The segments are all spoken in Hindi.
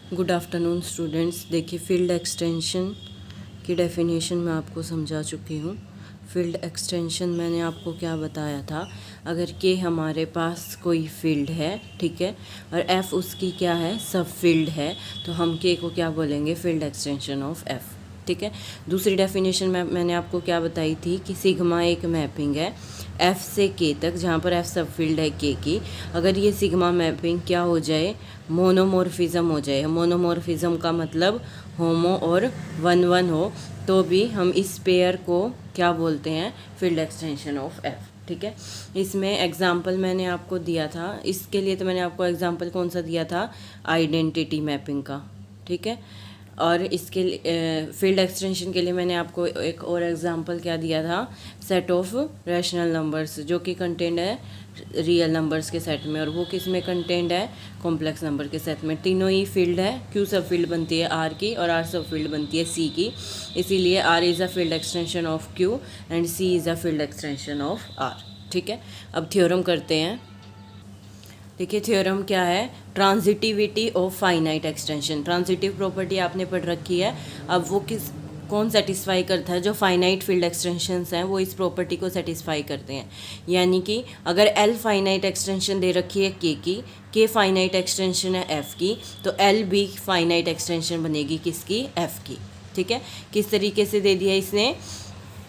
Good afternoon students. देखिए, फील्ड एक्सटेंशन की डेफिनेशन मैं आपको समझा चुकी हूँ। फील्ड एक्सटेंशन मैंने आपको क्या बताया था, अगर के हमारे पास कोई फील्ड है, ठीक है, और एफ़ उसकी क्या है, सब फील्ड है, तो हम के को क्या बोलेंगे, फील्ड एक्सटेंशन ऑफ एफ़, ठीक है। दूसरी डेफिनेशन में मैंने आपको क्या बताई थी कि सिग्मा एक मैपिंग है एफ़ से के तक, जहाँ पर एफ़ सब फील्ड है के की। अगर ये सिग्मा मैपिंग क्या हो जाए, मोनोमॉर्फिज्म हो जाए। मोनोमॉर्फिज्म का मतलब होमो और वन वन हो, तो भी हम इस पेयर को क्या बोलते हैं, फील्ड एक्सटेंशन ऑफ एफ़, ठीक है। इसमें एग्जाम्पल मैंने आपको दिया था, इसके लिए तो मैंने आपको एग्जाम्पल कौन सा दिया था, आइडेंटिटी मैपिंग का, ठीक है। और इसके फील्ड एक्सटेंशन के लिए मैंने आपको एक और एग्जांपल क्या दिया था, सेट ऑफ रैशनल नंबर्स, जो कि कंटेंड है रियल नंबर्स के सेट में, और वो किस में कंटेंड है, कॉम्प्लेक्स नंबर के सेट में। तीनों ही फील्ड है, क्यू सब फील्ड बनती है आर की, और आर सब फील्ड बनती है सी की, इसीलिए R is a field extension of Q and C is a field extension of R, ठीक है। अब थ्योरम करते हैं। देखिए, थ्योरम क्या है, transitivity of finite extension. Transitive property आपने पढ़ रखी है। अब वो कौन सेटिस्फाई करता है, जो फाइनाइट फील्ड एक्सटेंशंस हैं वो इस प्रॉपर्टी को सेटिस्फाई करते हैं। यानी कि अगर एल फाइनाइट एक्सटेंशन दे रखी है के की, के फाइनाइट एक्सटेंशन है एफ़ की, तो एल भी फाइनाइट एक्सटेंशन बनेगी किसकी, एफ़ की, ठीक है। किस तरीके से दे दिया इसने,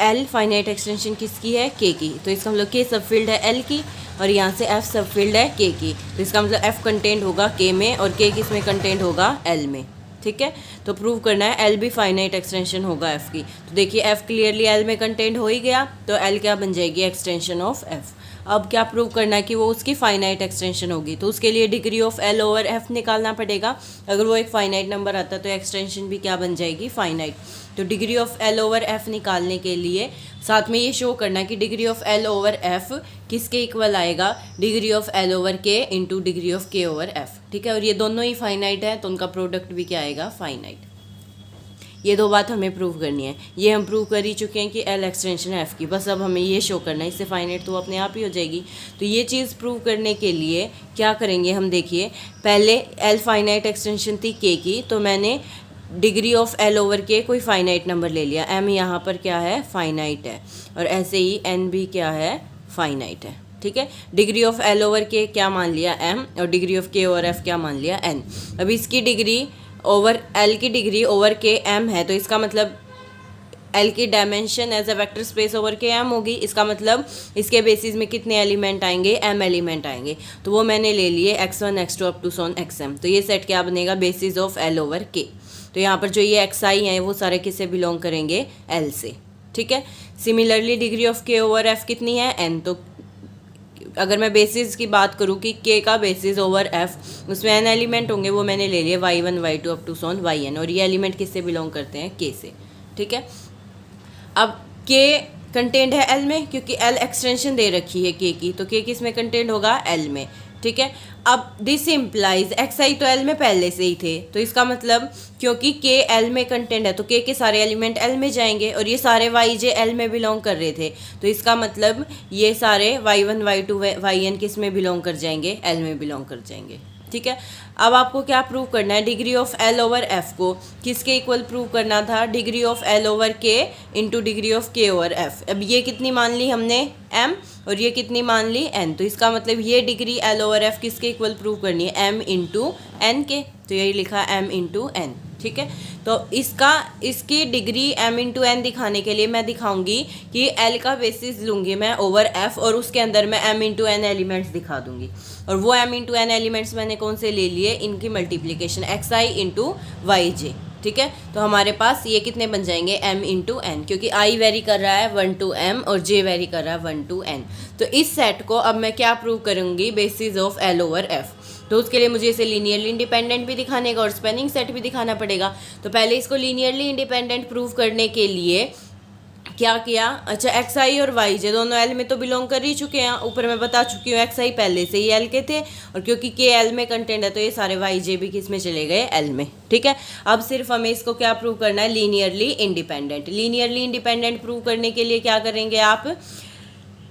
एल फाइनाइट एक्सटेंशन किसकी है, के की, तो इसका मतलब के सब फील्ड है एल की, और यहाँ से एफ सब फील्ड है के की, तो इसका मतलब एफ कंटेंट होगा के में और के किस में कंटेंट होगा, एल में, ठीक है। तो प्रूव करना है एल भी फाइनाइट एक्सटेंशन होगा एफ की। तो देखिए, एफ क्लियरली एल में कंटेंट हो ही गया, तो एल क्या बन जाएगी, एक्सटेंशन ऑफ एफ। अब क्या प्रूव करना है कि वो उसकी फाइनाइट एक्सटेंशन होगी, तो उसके लिए degree of L over F निकालना पड़ेगा। अगर वो एक फाइनाइट नंबर आता तो एक्सटेंशन भी क्या बन जाएगी, फाइनाइट। तो degree of L over F निकालने के लिए साथ में ये शो करना कि degree of L over F किसके इक्वल आएगा, डिग्री ऑफ एल ओवर के into degree of K over F, ठीक है। और ये दोनों ही फाइनाइट है, तो उनका प्रोडक्ट भी क्या आएगा, फाइनाइट। ये दो बात हमें प्रूव करनी है। ये हम प्रूव कर ही चुके हैं कि एल एक्सटेंशन है एफ़ की, बस अब हमें ये शो करना है, इससे फाइनाइट तो अपने आप ही हो जाएगी। तो ये चीज़ प्रूव करने के लिए क्या करेंगे हम, देखिए, पहले एल फाइनाइट एक्सटेंशन थी के की, तो मैंने डिग्री ऑफ एल ओवर के कोई फाइनाइट नंबर ले लिया, एम यहाँ पर क्या है, फाइनाइट है, और ऐसे ही एन भी क्या है, फाइनाइट है, ठीक है। डिग्री ऑफ एल ओवर के क्या मान लिया, एम, और degree of K over F क्या मान लिया, एन। अब इसकी डिग्री ओवर एल की डिग्री ओवर के एम है, तो इसका मतलब एल की dimension as a vector space over K M होगी। इसका मतलब इसके बेसिस में कितने एलिमेंट आएंगे, एम एलिमेंट आएंगे, तो वो मैंने ले लिए x1 x2 up to Son xm। तो ये सेट क्या बनेगा, बेसिस ऑफ एल ओवर के। तो यहाँ पर जो ये xi हैं वो सारे किससे बिलोंग करेंगे, एल से, ठीक है। Similarly degree of K over F कितनी है, एन। तो अगर मैं बेसिस की बात करूँ कि के का बेसिस ओवर एफ, उसमें एन एलिमेंट होंगे, वो मैंने ले लिए y1 y2 up to Son yn, और ये एलिमेंट किससे बिलोंग करते हैं, के से, ठीक है। अब के कंटेंट है एल में, क्योंकि एल एक्सटेंशन दे रखी है के की, तो के किस में कंटेंट होगा, एल में, ठीक है। अब दिस इम्प्लाइज xi तो एल में पहले से ही थे, तो इसका मतलब क्योंकि के एल में कंटेंट है तो के सारे एलिमेंट एल में जाएंगे, और ये सारे yj एल में बिलोंग कर रहे थे, तो इसका मतलब ये सारे y1 y2 yn किस में बिलोंग कर जाएंगे, एल में बिलोंग कर जाएंगे, ठीक है। अब आपको क्या प्रूव करना है, degree of L over F को किसके इक्वल प्रूव करना था, डिग्री ऑफ एल ओवर के into degree of K over F. अब ये कितनी मान ली हमने, एम, और ये कितनी मान ली, एन। तो इसका मतलब ये डिग्री एल ओवर एफ किसके इक्वल प्रूव करनी है, एम इंटू एन के। तो यही लिखा एम इंटू एन, ठीक है। तो इसकी डिग्री m इंटू एन दिखाने के लिए मैं दिखाऊंगी कि l का बेसिस लूँगी मैं ओवर f, और उसके अंदर मैं m इंटू एन एलिमेंट्स दिखा दूंगी, और वो m इंटू एन एलिमेंट्स मैंने कौन से ले लिए, इनकी मल्टीप्लिकेशन xi इंटू yj, ठीक है। तो हमारे पास ये कितने बन जाएंगे, m इंटू एन, क्योंकि i वेरी कर रहा है 1 to m और j वेरी कर रहा है 1 to n। तो इस सेट को अब मैं क्या प्रूव करूँगी, basis of l over f। तो उसके लिए मुझे इसे लीनियरली इंडिपेंडेंट भी दिखाने का और स्पेनिंग सेट भी दिखाना पड़ेगा। तो पहले इसको लीनियरली इंडिपेंडेंट प्रूव करने के लिए क्या किया, अच्छा xi और yj दोनों एल में तो बिलोंग कर ही चुके हैं, ऊपर मैं बता चुकी हूँ xi पहले से ही एल के थे, और क्योंकि के एल में कंटेंट है तो ये सारे yj भी किस में चले गए, एल में, ठीक है। अब सिर्फ हमें इसको क्या प्रूव करना है, linearly independent. Linearly independent prove करने के लिए क्या करेंगे आप,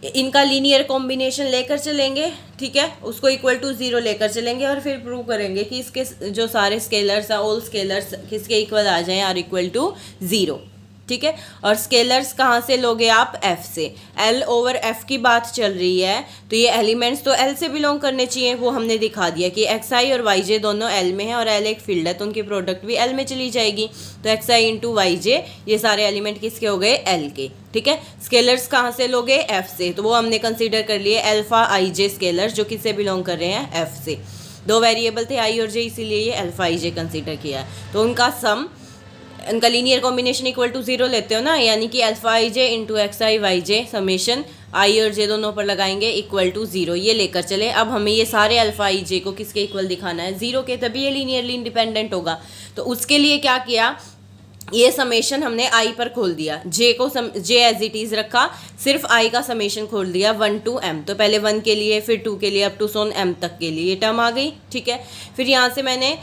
इनका लीनियर कॉम्बिनेशन लेकर चलेंगे, ठीक है, उसको इक्वल टू 0 लेकर चलेंगे और फिर प्रूव करेंगे कि इसके जो सारे स्केलर्स हैं, ऑल स्केलर्स किसके इक्वल आ जाएं, आर इक्वल टू 0, ठीक है। और स्केलर्स कहाँ से लोगे आप, एफ से। एल ओवर एफ की बात चल रही है, तो ये एलिमेंट्स तो एल से बिलोंग करने चाहिए, वो हमने दिखा दिया कि एक्स आई और वाई जे दोनों एल में है और एल एक फील्ड है, तो उनकी प्रोडक्ट भी एल में चली जाएगी। तो एक्स आई इंटू वाई जे, ये सारे एलिमेंट किसके हो गए, एल के, ठीक है। स्केलर्स कहाँ से लोगे, एफ से, तो वो हमने कंसिडर कर लिए अल्फा आई जे स्केलर्स, जो किससे बिलोंग कर रहे हैं, एफ से। दो वेरिएबल थे आई और जे, इसीलिए ये अल्फा आई जे कंसिडर किया। तो उनका सम, उनका लीनियर कॉम्बिनेशन इक्वल टू 0 लेते हो ना, यानी कि alpha I J into x I Y J summation आई और जे दोनों पर लगाएंगे इक्वल टू 0, ये लेकर चले। अब हमें ये सारे अल्फा आई जे को किसके इक्वल दिखाना है, 0 के, तभी ये लीनियरली इंडिपेंडेंट होगा। तो उसके लिए क्या किया, ये समेशन हमने आई पर खोल दिया, जे को जे एज इट इज़ रखा, सिर्फ आई का समेशन खोल दिया 1 to m। तो पहले 1 के लिए, फिर 2 के लिए, अप टू सोन m तक के लिए ये टर्म आ गई, ठीक है। फिर यहाँ से मैंने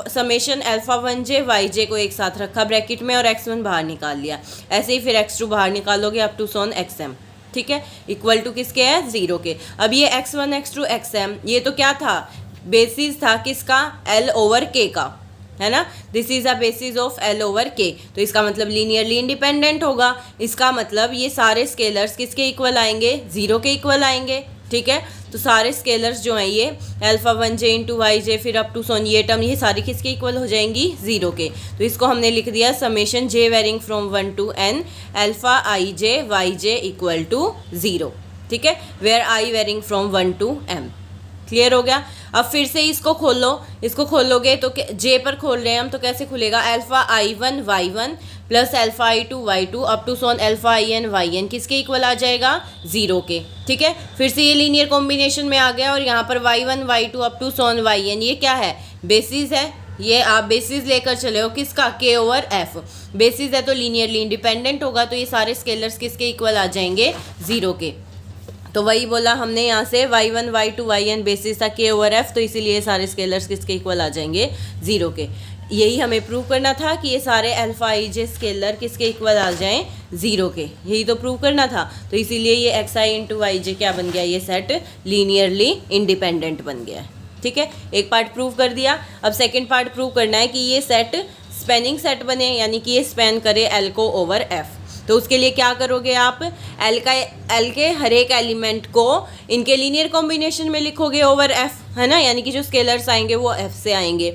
समेशन अल्फा 1 जे वाई जे को एक साथ रखा ब्रैकेट में और x1 बाहर निकाल लिया। ऐसे ही फिर x2 बाहर निकालोगे अप टू सोन xm, ठीक है, इक्वल टू किसके है, 0 के। अब ये x1 x2 xm, ये तो क्या था, बेसिस था किसका, l ओवर k का, है ना। This is a basis of L over के, तो इसका मतलब लीनियरली इंडिपेंडेंट होगा। इसका मतलब ये सारे स्केलर्स किसके इक्वल आएंगे, 0 के इक्वल आएंगे, ठीक है। तो सारे स्केलर्स जो हैं ये अल्फा 1 जे इंटू वाई जे फिर अप टू सोन ये टर्म, ये सारी किसके इक्वल हो जाएंगी, 0 के। तो इसको हमने लिख दिया summation J varying from 1 to n alpha I J Y J equal to 0, ठीक है, where I varying from 1 to m। Clear हो गया। अब फिर से इसको खोलो, इसको खोलोगे तो जे पर खोल रहे हैं हम, तो कैसे खुलेगा, alpha I one Y one plus alpha I two Y two up to so on alpha I N Y N किसके इक्वल आ जाएगा, 0 के, ठीक है। फिर से ये लीनियर कॉम्बिनेशन में आ गया और यहाँ पर Y one Y two up to so on Y N, ये क्या है, बेसिस है। ये आप बेसिस लेकर चले हो किसका, के ओवर एफ, बेसिस है तो लीनियरली इंडिपेंडेंट होगा, तो ये सारे स्केलर्स किसके इक्वल आ जाएंगे, 0 के। तो वही बोला हमने यहाँ से y1 y2 yn बेसिस था k ओवर f, तो इसीलिए सारे स्केलर्स किसके इक्वल आ जाएंगे, 0 के। यही हमें प्रूव करना था कि ये सारे अल्फा आई जे स्केलर किसके इक्वल आ जाएं, 0 के, यही तो प्रूव करना था। तो इसीलिए ये एक्स आई इंटू वाई जे क्या बन गया, ये सेट लीनियरली इंडिपेंडेंट बन गया है, ठीक है। एक पार्ट प्रूव कर दिया। अब सेकेंड पार्ट प्रूव करना है कि ये सेट स्पेनिंग सेट बने, यानी कि ये स्पेन करे एल को ओवर एफ। तो उसके लिए क्या करोगे आप, एल के हर एक एलिमेंट को इनके लीनियर कॉम्बिनेशन में लिखोगे ओवर एफ, है ना, यानी कि जो स्केलर्स आएंगे वो एफ से आएंगे।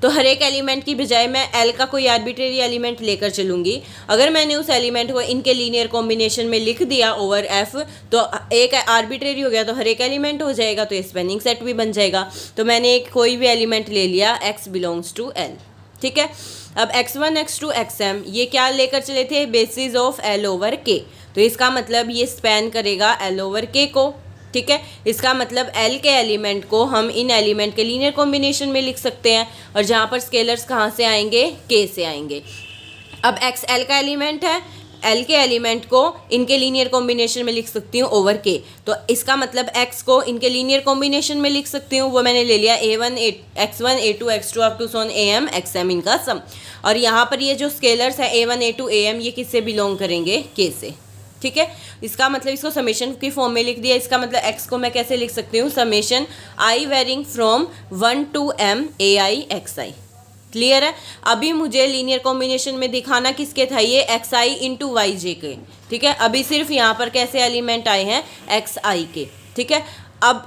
तो हर एक एलिमेंट की बजाय मैं एल का कोई आर्बिट्रेरी एलिमेंट लेकर चलूँगी। अगर मैंने उस एलिमेंट को इनके लीनियर कॉम्बिनेशन में लिख दिया ओवर एफ, तो एक आर्बिट्रेरी हो गया, तो हर एक एलिमेंट हो जाएगा, तो ये स्पेनिंग सेट भी बन जाएगा। तो मैंने एक कोई भी एलिमेंट ले लिया, एक्स बिलोंग्स टू एल, ठीक है। अब x1 x2 xm ये क्या लेकर चले थे, basis of l over k, तो इसका मतलब ये स्पैन करेगा l ओवर k को, ठीक है। इसका मतलब l के एलिमेंट को हम इन एलिमेंट के लीनियर कॉम्बिनेशन में लिख सकते हैं, और जहाँ पर स्केलर्स कहाँ से आएंगे, k से आएंगे। अब x l का एलिमेंट है, L के एलिमेंट को इनके लीनियर कॉम्बिनेशन में लिख सकती हूँ ओवर के, तो इसका मतलब x को इनके लीनियर कॉम्बिनेशन में लिख सकती हूँ, वो मैंने ले लिया a1 x1 a2 x2 up to so on am xm इनका सम। और यहाँ पर ये जो स्केलर्स है a1 a2 am ये किससे बिलोंग करेंगे, k से, ठीक है। इसका मतलब इसको समेशन की फॉर्म में लिख दिया। इसका मतलब x को मैं कैसे लिख सकती हूँ, summation i varying from 1 to m ai xi। Clear है। अभी मुझे लीनियर कॉम्बिनेशन में दिखाना किसके था, ये एक्स आई इंटू वाई जे के, ठीक है। अभी सिर्फ यहाँ पर कैसे एलिमेंट आए हैं, एक्स आई के, ठीक है। अब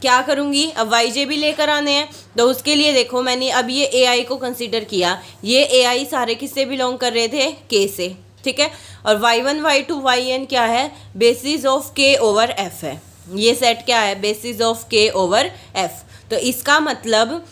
क्या करूँगी, अब वाई जे भी लेकर आने हैं, तो उसके लिए देखो मैंने अब ये ए आई को कंसिडर किया, ये ए आई सारे किससे बिलोंग कर रहे थे, के से, ठीक है। और y1 y2 yn क्या है, basis of k over f है, ये सेट क्या है, basis of k over f। तो इसका मतलब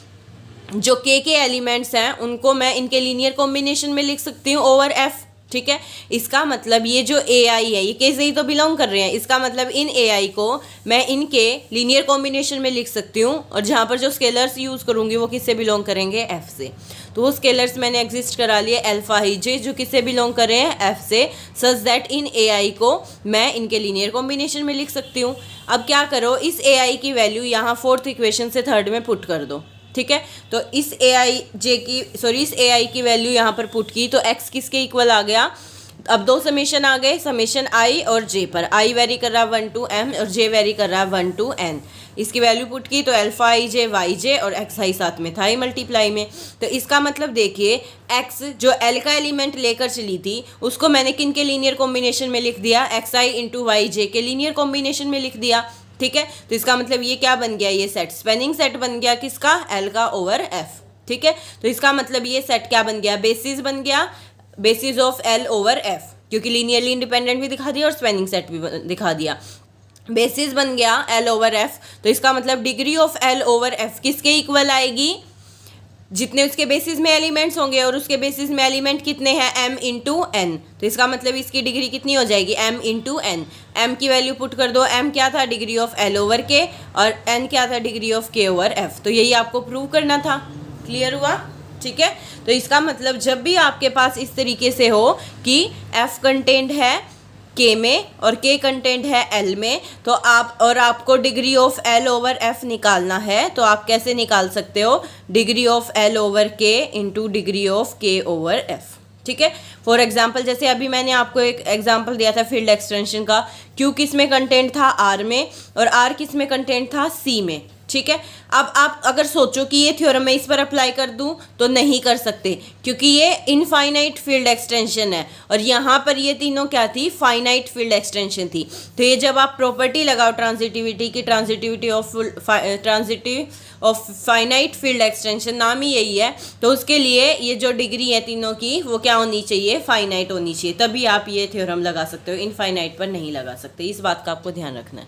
जो k के एलिमेंट्स हैं उनको मैं इनके लीनियर कॉम्बिनेशन में लिख सकती हूँ ओवर f, ठीक है। इसका मतलब ये जो ए आई है ये k से ही तो बिलोंग कर रहे हैं, इसका मतलब इन ए आई को मैं इनके लीनियर कॉम्बिनेशन में लिख सकती हूँ, और जहाँ पर जो स्केलर्स यूज़ करूँगी वो किससे बिलोंग करेंगे, f से। तो वो स्केलर्स मैंने एग्जिस्ट करा लिए अल्फा आई जे जो किससे बिलोंग कर रहे हैं, f से, सच दैट इन ए आई को मैं इनके लीनियर कॉम्बिनेशन में लिख सकती हूँ। अब क्या करो, इस ए आई की वैल्यू यहाँ फोर्थ इक्वेशन से थर्ड में पुट कर दो, ठीक है। तो इस इस ए आई की वैल्यू यहाँ पर पुट की, तो x किसके इक्वल आ गया, अब दो समेशन आ गए, समेशन आई और जे पर। आई वेरी कर रहा है 1 to m और जे वेरी कर रहा है 1 to n। इसकी वैल्यू पुट की तो अल्फा आई जे वाई जे और एक्स आई साथ में था ही मल्टीप्लाई में। तो इसका मतलब देखिए एक्स जो एल का एलिमेंट लेकर चली थी उसको मैंने किन के लीनियर कॉम्बिनेशन में लिख दिया, एक्स आई इंटू वाई जे के लीनियर कॉम्बिनेशन में लिख दिया। ठीक है, तो इसका मतलब ये क्या बन गया, ये सेट स्पेनिंग सेट बन गया किसका, एल का ओवर एफ। ठीक है, तो इसका मतलब ये सेट क्या बन गया, बेसिस बन गया, basis of L over F, क्योंकि लीनियरली इंडिपेंडेंट भी दिखा दिया और स्पेनिंग सेट भी दिखा दिया। बेसिस बन गया एल ओवर एफ, तो इसका मतलब degree of L over F किसके इक्वल आएगी, जितने उसके बेसिस में एलिमेंट्स होंगे, और उसके बेसिस में एलिमेंट कितने हैं, m इंटू एन। तो इसका मतलब इसकी डिग्री कितनी हो जाएगी, m इंटू एन। m की वैल्यू पुट कर दो, m क्या था, डिग्री ऑफ l ओवर के, और n क्या था, degree of k over f। तो यही आपको प्रूव करना था। क्लियर हुआ? ठीक है, तो इसका मतलब जब भी आपके पास इस तरीके से हो कि f कंटेंट है k में और k कंटेंट है l में, तो आप और आपको degree of l over f निकालना है, तो आप कैसे निकाल सकते हो, degree of l over k into degree of k over f। ठीक है, फॉर एग्जाम्पल जैसे अभी मैंने आपको एक एग्जाम्पल दिया था फील्ड एक्सटेंशन का, q किस में कंटेंट था, r में, और r किस में कंटेंट था, c में। ठीक है, अब आप अगर सोचो कि ये थ्योरम मैं इस पर अप्लाई कर दूं तो नहीं कर सकते, क्योंकि ये इनफाइनाइट फील्ड एक्सटेंशन है और यहाँ पर ये तीनों क्या थी, फाइनाइट फील्ड एक्सटेंशन थी। तो ये जब आप प्रॉपर्टी लगाओ ट्रांजिटिविटी की, transitivity of finite field extension, नाम ही यही है, तो उसके लिए ये जो डिग्री है तीनों की वो क्या होनी चाहिए, फाइनाइट होनी चाहिए, तभी आप ये थ्योरम लगा सकते हो, इनफाइनाइट पर नहीं लगा सकते। इस बात का आपको ध्यान रखना है।